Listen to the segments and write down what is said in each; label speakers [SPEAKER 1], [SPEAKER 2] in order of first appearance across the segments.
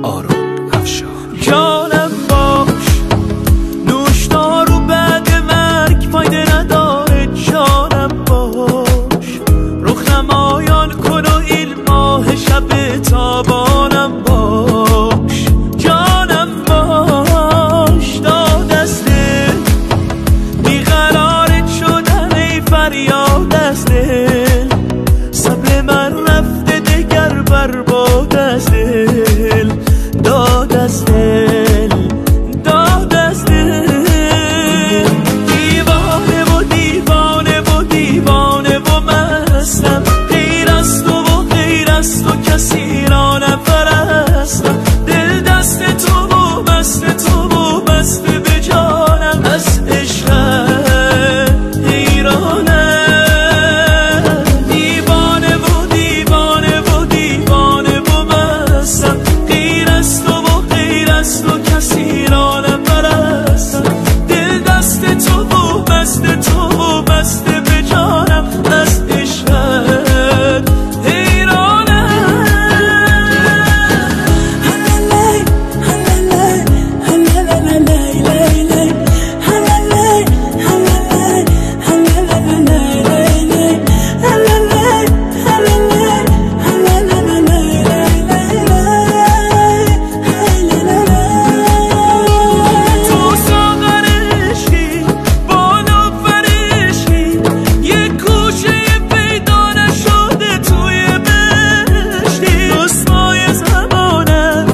[SPEAKER 1] آرون افشار.
[SPEAKER 2] جانم باش، نوشدار و بعد مرگ فایده نداره. جانم باش، رخ نمایان کن و این ماه شب تابانم باش. جانم باش، داد از دل بیقرارت شدن ای فریاد از دل. صبر من رفته دگر برباد از دل. داد از دل، داد از دل. دیوانه و دیوانه و دیوانه و مستم. غیر از تو و غیر از تو کسی را نپرستم. دل دست تو و بست تو و بست به جانم. از عشقت حیرانم. دیوانه و دیوانه و دیوانه و مستم. غیر از تو و غیر از تو کسی را نپرستم. دل دست تو و بست تو و بست به جانم. از عشقت حیرانم. تو ساغر عشقی، بالا فرشکی، یک گوشه پیدا نشده توی بهشتی. رسوای زمانم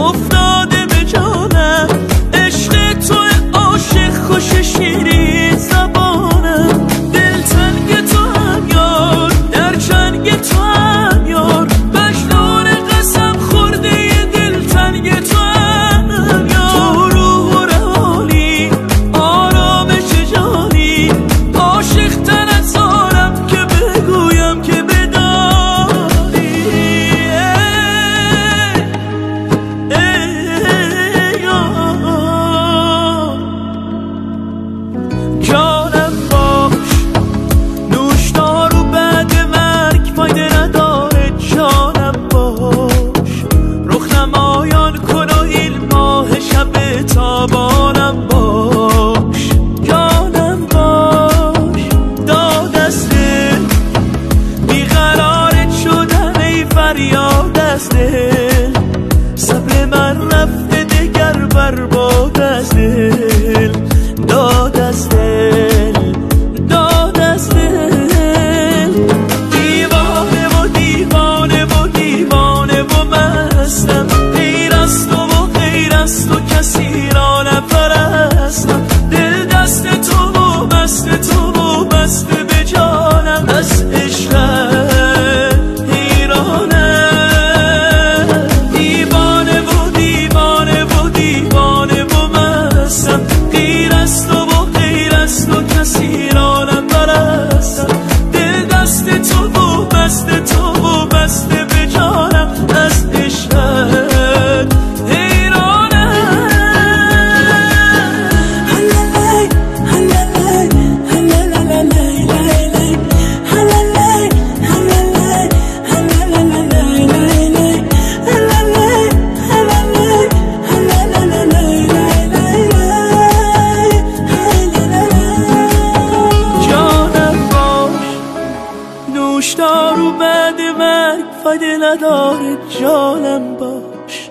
[SPEAKER 2] افتاده به جانم. عشق تو عاشق خوش شیرین زبانم. دلتنگ تو هم یار، در چنگ تو هم یار. مجنون قسم خورده دلتنگ تو هم یار. تو روح و روانی، آرامش جانی. عاشق تر از آنم که بگویم که بدانی. جانم باش، نوشدار و بعد مرگ فایده نداره. جانم باش، رخ نمایان کن و این ماه شب تابانم باش. جانم باش، داد از دل بیقرارت شدن ای فریاد از دل. صبر من رفته دگر برباد از دل. داد از دل، داد از دل. دیوانه و دیوانه و دیوانه و مستم. غیر از تو و غیر از تو کسی را نپرستم. دل دست تو و بست تو و بست به جانم. از عشقت حیرانم. دیوانه و دیوانه و دیوانه و مستم. غیر از تو و غیر از تو کسی را نپرستم. دل دست تو و بست تو و بست به جانم. از عشقت حیرانم. جانم باش، نوشدار و بعد مرگ فایده نداره. جانم باش.